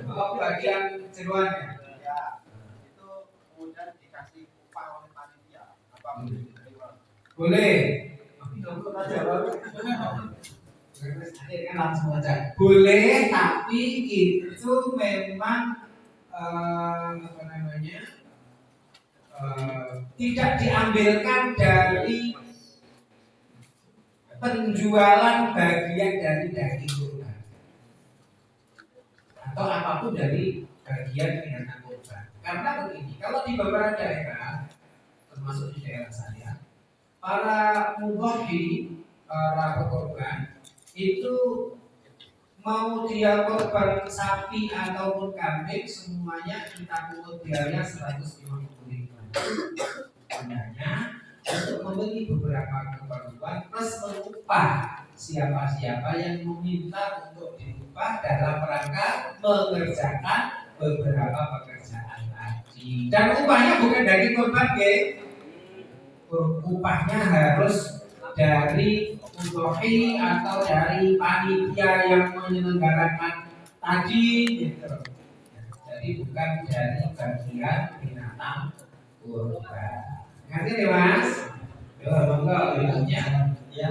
Oh, bagian jeruannya. Ya, itu kemudian dikasih upah oleh panitia. Apa boleh diterima? Boleh. Langsung aja. Boleh, tapi itu memang apa namanya? Tidak diambilkan dari penjualan bagian dari daging kurban atau apapun dari bagian binatang kurban. Karena begini, kalau di beberapa daerah, termasuk di daerah saya, para mudhahi, para pekorban itu mau dia korban sapi ataupun kambing semuanya kita pungut biaya 150.000. Sebenarnya untuk membeli beberapa keperluan plus mengupah siapa-siapa yang meminta untuk diupah dalam rangka mengerjakan beberapa pekerjaan tadi. Dan upahnya bukan dari korban, upahnya harus dari mudhohi atau dari panitia yang menyelenggarakan tadi, gitu. Jadi bukan dari bagian binatang kurban. Ngerti nih Mas? Yo, monggo bilangnya. Ya.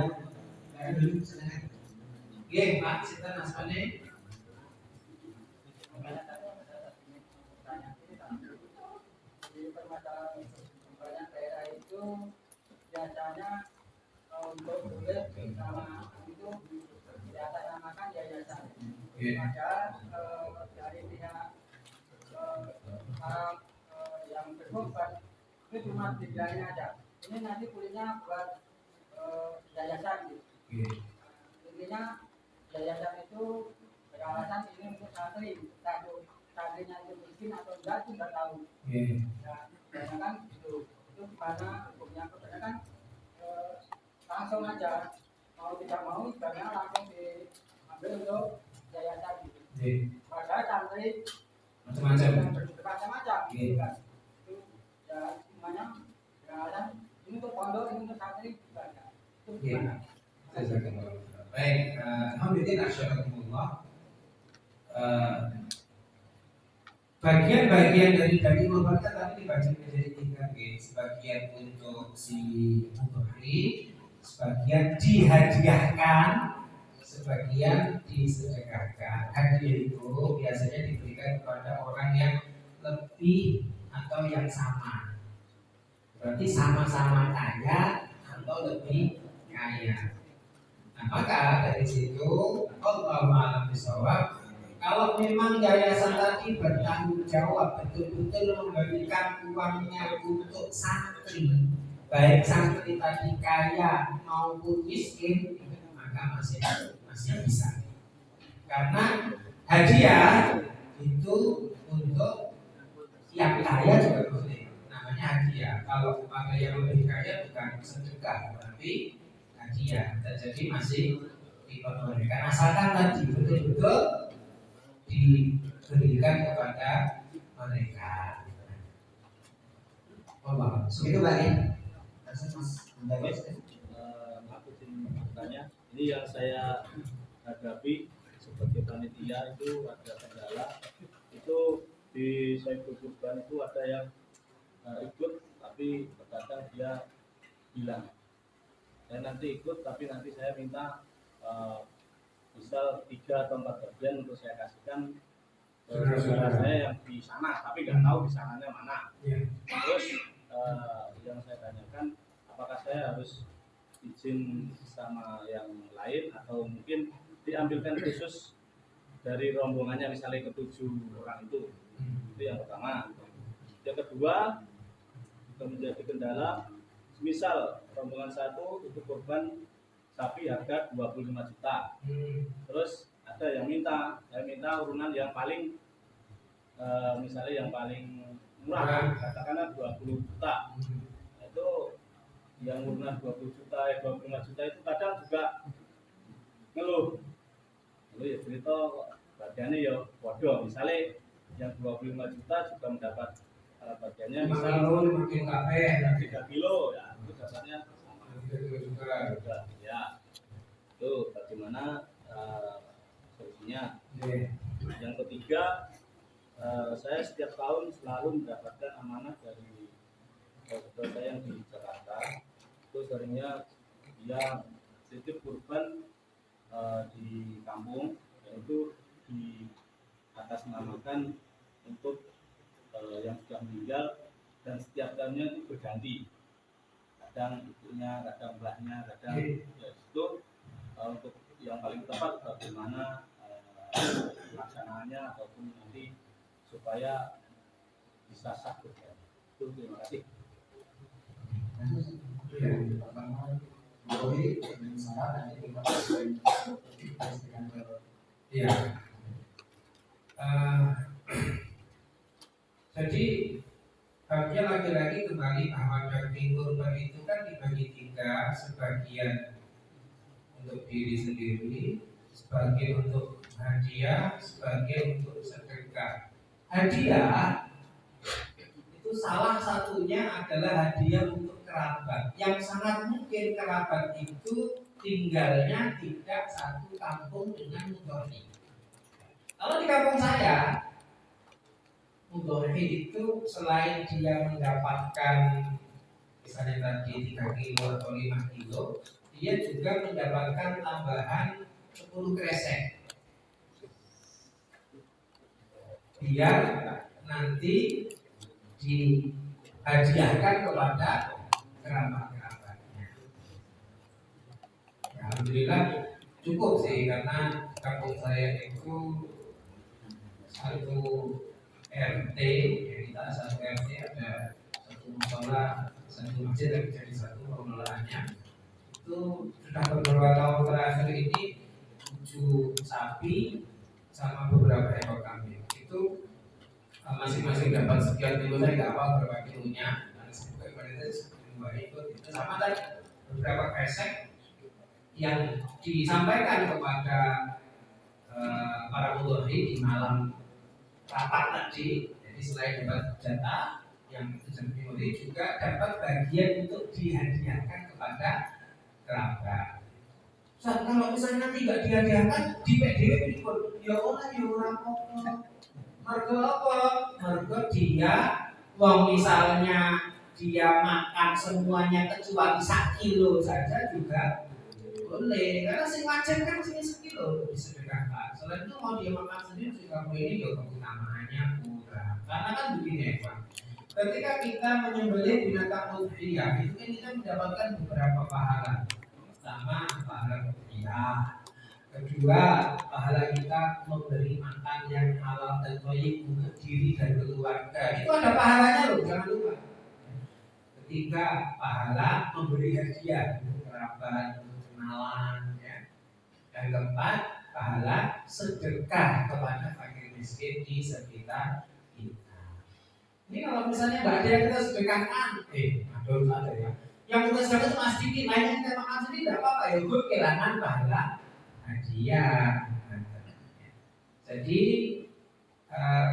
Oke, Pak, kita nasmane. Di permasalahan banyak daerah itu biasanya untuk boleh sama itu diatasnamakan yayasan. Padahal dari pihak orang yang berkorban itu cuma dibilangin aja. Ini nanti kulitnya buat yayasan gitu. Intinya yayasan itu beralasan ini untuk santri, santrinya itu miskin atau enggak itu nggak tahu. Ya, kan gitu. Itu gimana hukumnya? Kebanyakan langsung aja mau tidak mau karena langsung diambil untuk yayasan gitu. Padahal santri macam-macam gitu kan. Itu ya semuanya beralasan ini untuk pondok, ini untuk santri bukan. Itu gimana? Baik, alhamdulillah asyhadulillah. Bagian-bagian dari daging kurban tadi dibagi menjadi 3, sebagian untuk si mudhohi, sebagian dihadiahkan, sebagian disedekahkan. Hadiah itu biasanya diberikan kepada orang yang lebih atau yang sama. Berarti sama-sama kaya atau lebih kaya. Nah, maka dari situ Allahu a'lam bishawab, kalau memang yayasan tadi bertanggung jawab betul-betul memberikan uangnya untuk santri, baik santri tadi kaya maupun miskin, maka masih bisa. Karena hadiah itu untuk yang kaya juga boleh, namanya hadiah. Kalau ada yang lebih kaya bukan sedekah, tapi hadiah. Jadi masih diperbolehkan asalkan tadi betul-betul diberikan kepada mereka. Allah. Itu balik. Aku ingin bertanya, ini yang saya hadapi sebagai panitia itu ada kendala. Itu di Saiful Kurban itu ada yang ikut tapi terkadang dia bilang saya nanti ikut tapi nanti saya minta misal 3 atau 4 bagian untuk saya kasihkan saudara saya yang di sana, tapi nggak tahu di sananya mana. Terus yang saya tanyakan, apakah saya harus izin sama yang lain atau mungkin diambilkan khusus dari rombongannya misalnya ke-7 orang itu yang pertama. Yang kedua, menjadi kendala, misal rombongan satu untuk korban sapi harga 25 juta. Terus ada yang saya minta urunan yang paling misalnya yang paling murah, katakanlah 20 juta. Itu yang urunan 20 juta, 25 juta itu kadang juga ngeluh ya cerita bagiannya ya bodoh. Misalnya yang 25 juta juga mendapat bagiannya misal 3 kilo ya, itu dapatnya sama. Ya, itu bagaimana solusinya. Yang ketiga, Saya setiap tahun selalu mendapatkan amanah dari saudara saya yang di Jakarta. Itu seringnya dia titip kurban di kampung, yaitu di atas namakan untuk yang sudah meninggal, dan setiap tahunnya itu berganti, kadang ibunya, kadang mbahnya, kadang ya itu untuk yang paling tepat bagaimana pelaksanaannya ataupun nanti supaya bisa sah kurban. Itu terima kasih. Iya. Jadi bagian lagi-lagi kembali bahwa daging kurban itu kan dibagi tiga, sebagian untuk diri sendiri, sebagian untuk hadiah, sebagian untuk sedekah. Hadiah itu salah satunya adalah hadiah untuk kerabat, yang sangat mungkin kerabat itu tinggalnya tidak satu kampung dengan mudhari. Kalau di kampung saya, mudhari itu selain dia mendapatkan misalnya tadi 3 kilo atau 5 kilo, dia juga mendapatkan tambahan 10 kresek. Biar nanti dihadiahkan kepada kerabat-kerabatnya. Alhamdulillah cukup sih, karena kampung saya itu satu RT, ya kita satu RT ada satu musola, satu masjid, dan jadi satu pengelolaannya. Itu sudah beberapa tahun terakhir ini 7 sapi sama beberapa ekor kambing. Itu masing-masing dapat sekian kilo, saya nggak apa berapa kilonya. Nah, semoga itu sama tadi beberapa kresek yang disampaikan kepada para mudhari di malam rapat tadi. Jadi selain dapat jatah yang mudhari, juga dapat bagian untuk dihadiahkan kepada kerabat. Kalau misalnya nanti nggak dihadiahkan di PDW berikut, ya Allah ya orang apa? Mergo apa? Mergo dia, wong misalnya dia makan semuanya kecuali 1 kilo saja juga boleh, karena sing wajib kan sing 1 kilo disedekahkan. Selain itu mau dia makan sendiri juga boleh, ya keutamaannya kurang. Karena kan begini Pak, ketika kita menyembelih binatang udhiyah itu kan kita mendapatkan beberapa pahala. Pertama, pahala rupiah. Kedua, pahala kita memberi makan yang halal dan thayyib untuk diri dan keluarga. Itu ada pahalanya loh, jangan lupa. Ketiga, pahala memberi hadiah untuk kerabat, untuk kenalan, ya. Dan keempat, pahala sedekah kepada fakir miskin di sekitar kita. Ini kalau misalnya nggak ada yang kita sedekahkan, ada ya. Yang kita sedekahkan cuma sedikit, lainnya kita makan sendiri tidak apa-apa, ya gue kehilangan pahala hadiah. Jadi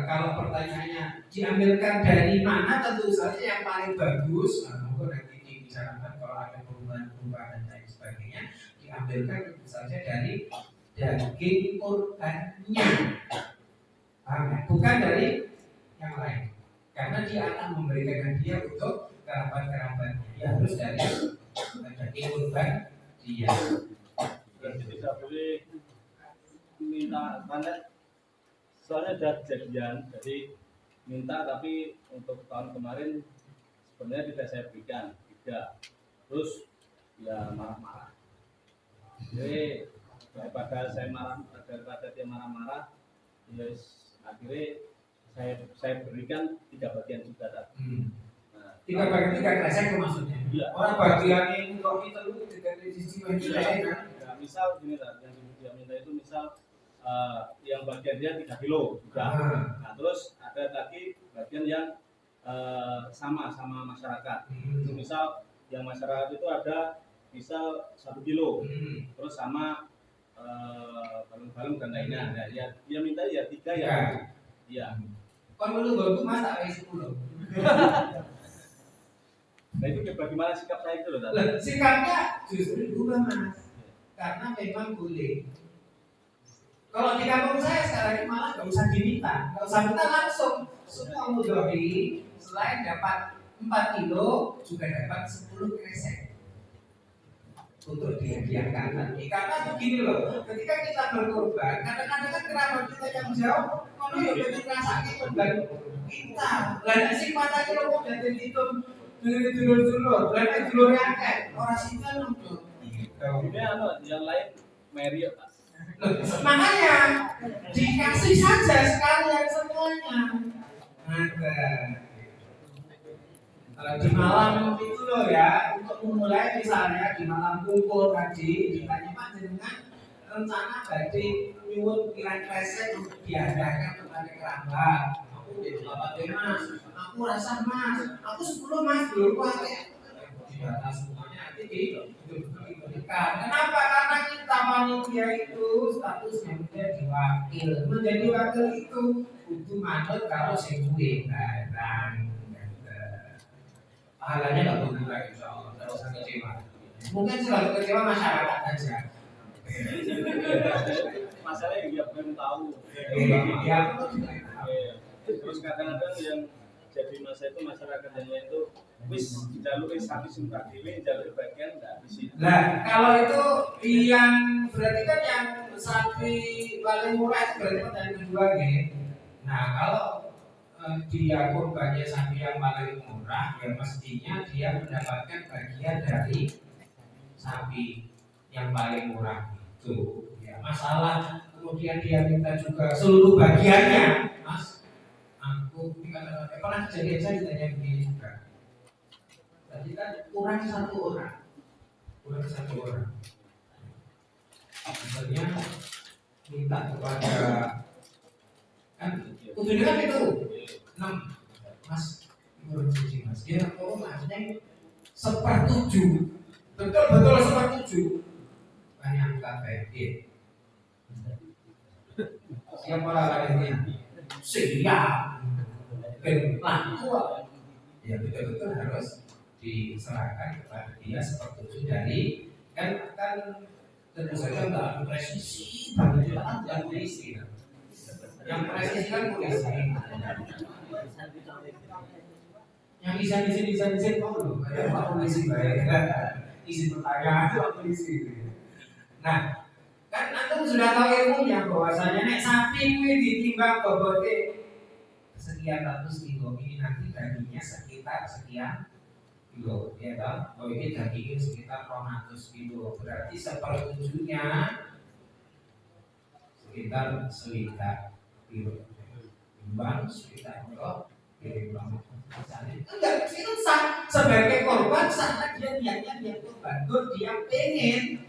kalau pertanyaannya diambilkan dari mana, tentu saja yang paling bagus, mungkin nanti dibicarakan kalau ada perubahan dan lain sebagainya, diambilkan tentu saja dari daging kurbannya, bukan dari yang lain, karena dia akan memberikan hadiah untuk kerabat-kerabatnya. Dia harus dari daging kurban dia. Berarti tidak boleh minta tanda, soalnya ada kejadian, jadi minta tapi untuk tahun kemarin sebenarnya tidak saya berikan, tidak. Terus ya marah-marah. Jadi daripada dia marah-marah, ya akhirnya saya berikan 3 bagian juga tadi. Nah, 3 bagian 3 kresek itu maksudnya. Iya. Orang bagian ini kok itu dari sisi kan? Ya, misal gini lah, yang dia minta itu misal yang bagian dia 3 kilo juga. Nah, terus ada lagi bagian yang sama masyarakat. Itu misal yang masyarakat itu ada misal 1 kilo, terus sama balung-balung dan lainnya. Nah, dia minta ya 3 ya. Iya. Kalau lu bagus mas tak kayak 10. Nah itu bagaimana sikap saya itu loh tadi? Sikapnya justru berubah mas, karena memang boleh. Kalau di kampung saya sekarang ini malah nggak usah diminta, langsung semua mudhari selain dapat 4 kilo juga dapat 10 kresek untuk dihadiahkan nanti. Karena begini loh, ketika kita berkorban, kadang-kadang kan kerabat kita yang jauh, kalau ya jadi rasanya korban kita. Lain sih mata kilo mau jadi itu dulur-dulur, lain dulur akeh, orang sini untuk. Ini yang lain Mary Pak. Makanya dikasih saja sekalian semuanya. Kalau di malam itu loh ya, untuk memulai misalnya di malam kumpul tadi ditanya Pak dengan rencana badai nyuwun kiran kresek untuk diadakan kepada kerabat. Aku jadi bapak Mas, aku rasa Mas, aku 10 Mas dulu Pak. Dibatas semuanya nanti diberikan. Kenapa? Karena kita panitia itu statusnya menjadi wakil. Menjadi wakil itu butuh manut kalau sebuah barang. Pahalanya nggak berguna insya Allah. Tidak usah kecewa. Mungkin selalu kecewa masyarakat aja. Masalahnya dia belum tahu. Ya. Terus kadang-kadang yang jadi masa itu masyarakat yang lain itu wis jalur sapi sumpah dewi jalur bagian nggak di situ. Nah kalau itu yang berarti kan yang sapi paling murah berarti kan yang kedua gitu. Nah kalau dia korbannya sapi yang paling murah, ya mestinya dia mendapatkan bagian dari sapi yang paling murah itu. Ya, masalah kemudian dia minta juga seluruh bagiannya, Mas. Aku pernah kejadian saya ditanya begini juga. Tadi kan kurang satu orang. Misalnya minta kepada kan tujuannya kan itu 6 Mas, kurang suci Mas. Dia maksudnya 1/7, betul 1/7 banyak KPD. Siapa orang ini? Siap. Laku. Ya betul harus diserahkan kepada dia 1/7 dari kan tentu saja nggak presisi, tapi kita kan bukan polisi. Yang presisi kan polisi. Yang izin mau loh, kayak Pak Polisi baik, izin pertanyaan Pak Polisi. Nah, kan antum sudah tahu ilmunya bahwasanya nek sapi kuwi ditimbang bobote sekian ratus kilo, ini nanti dagingnya sekitar sekian kilo, ya kan? Oh ini dagingnya sekitar 200 kilo, berarti 1/7-nya sekitar 1 kilo. Timbang sekitar kilo. Enggak, itu sah sebagai korban saat dia niatnya dia korban, dia pengen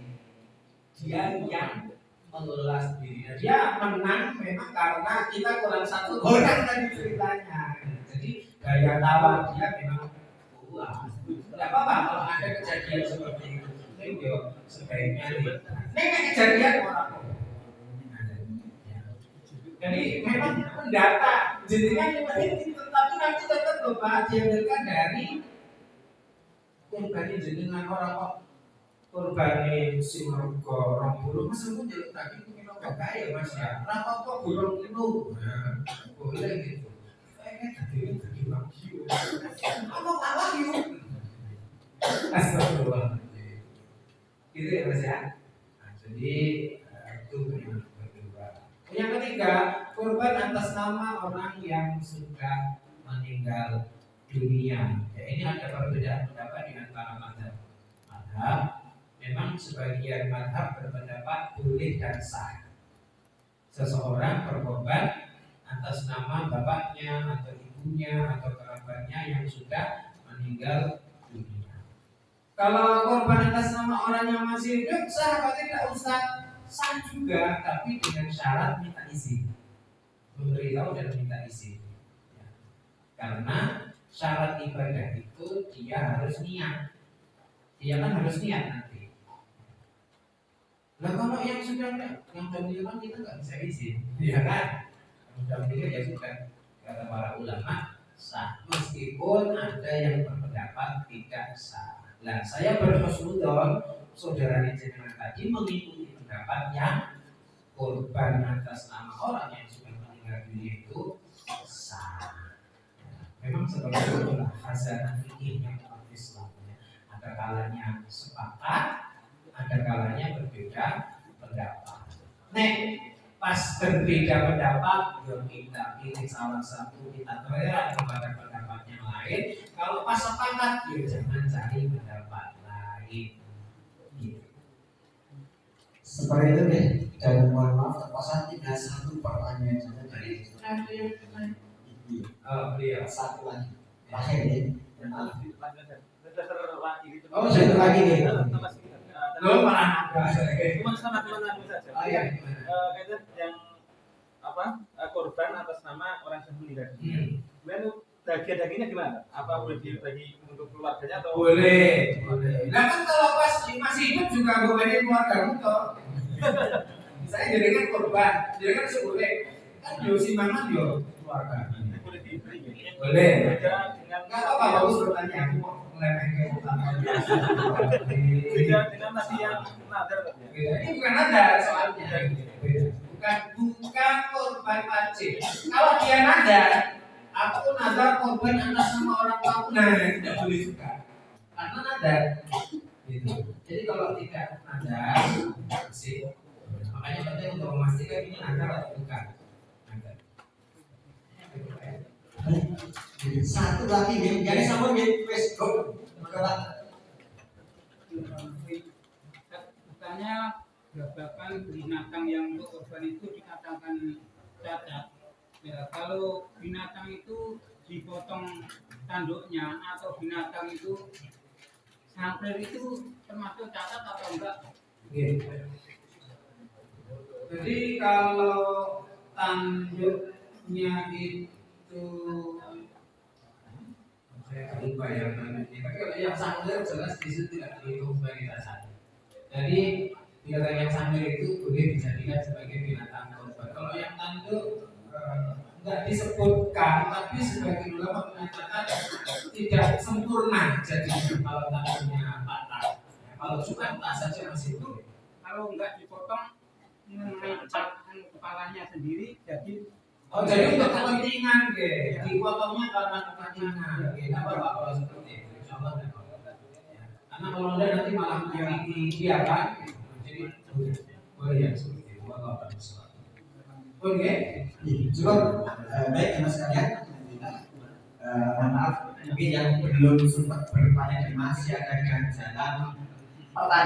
dia yang mengelola sendiri. Dia menang memang karena kita kurang 1 orang tadi ceritanya. Jadi daya tawar dia memang kuat. Tidak apa-apa kalau ada kejadian seperti itu. Ini sebaiknya ini kejadian orang. Jadi memang mendata jenengan itu, tapi nanti tetap lupa diambilkan dari korban jenengan orang kok korban si mergo 20 masa pun jadi tadi minum kaya Mas ya. Kenapa kok burung itu? Boleh gitu. Kayaknya jadi wagyu. Apa wagyu? Astagfirullah. Gitu ya Mas ya. Nah, jadi itu yang ketiga, korban atas nama orang yang sudah meninggal dunia. Ya, ini ada perbedaan pendapat di antara mazhab. Memang sebagian mazhab berpendapat boleh dan sah. Seseorang berkorban atas nama bapaknya atau ibunya atau kerabatnya yang sudah meninggal dunia. Kalau korban atas nama orang yang masih hidup sah atau tidak usah? Sah juga, tapi dengan syarat minta izin, memberitahu dan minta izin. Ya. Karena syarat ibadah itu dia harus niat, dia kan harus niat nanti. Nah kalau yang sudah meninggal kita nggak bisa izin, ya kan? Yang sudah meninggal ya sudah, kata para ulama sah, meskipun ada yang berpendapat tidak sah. Nah saya berhusnudzon saudara jenengan tadi mengikuti pendapat yang kurban atas nama orang yang sudah meninggal dunia itu sah. Memang seperti itulah khazanah fikihnya umat Islam. Ada kalanya sepakat, ada kalanya berbeda pendapat. Pas berbeda pendapat, yuk kita pilih salah satu, kita toleran kepada pendapat yang lain. Kalau pas sepakat, yuk jangan cari pendapat lain. Gitu. Seperti itu deh. Dan mohon maaf terpaksa tinggal satu pertanyaan saja dari Beliau satu lagi. Terakhir ya. Oh, satu lagi nih. Lo malah Cuma sama teman saja. Oh iya. Kaitan yang korban atas nama orang yang meninggal. Kemudian dagingnya gimana? Apa boleh dibagi untuk keluarganya atau? Boleh. Nah kan kalau pas masih hidup juga boleh keluarga toh. Saya jadi kan korban, jadi kan boleh. Kan yo simpangan yo keluarga. Boleh diberi. Boleh. Dengan Enggak apa-apa, bagus pertanyaan. Aku mau ngelempeng ke utama. dengan tadi yang nadar tadi. Ini bukan nadar soalnya. Bukan korban wajib. Kalau dia nadar, aku nadar korban atas nama orang tua. Nah, tidak boleh juga. Karena nadar. Gitu. Jadi kalau tidak nadar, sih. Makanya penting untuk memastikan ini nadar atau bukan. Nadar. Satu lagi nih, jadi sama nih, wes go. Katanya babakan binatang yang untuk korban itu dikatakan cacat. Ya, kalau binatang itu dipotong tanduknya atau binatang itu sampel itu termasuk cacat atau enggak? Jadi kalau tanduknya itu saya lupa ya, tapi kalau yang sanggar jelas di situ tidak dihitung sebagai cacat. Jadi binatang yang sanggar itu boleh dijadikan sebagai binatang korban. Kalau yang tanduk enggak disebutkan, tapi sebagai ulama menyatakan tidak sempurna. Jadi kalau tanduknya patah, kalau cuma tak saja masih boleh. Kalau enggak dipotong mengenai kepalanya sendiri, jadi Oh, jadi untuk kepentingan, dipotongnya karena kepentingan, apa Pak kalau seperti itu? Insyaallah tidak apa-apa. Karena kalau ada nanti malah menyakiti dia kan, jadi boleh ya seperti itu. Allah Akbar. Oke, Cukup baik teman sekalian. Mohon maaf, mungkin yang belum sempat bertanya dan masih ada di jalan pertanyaan.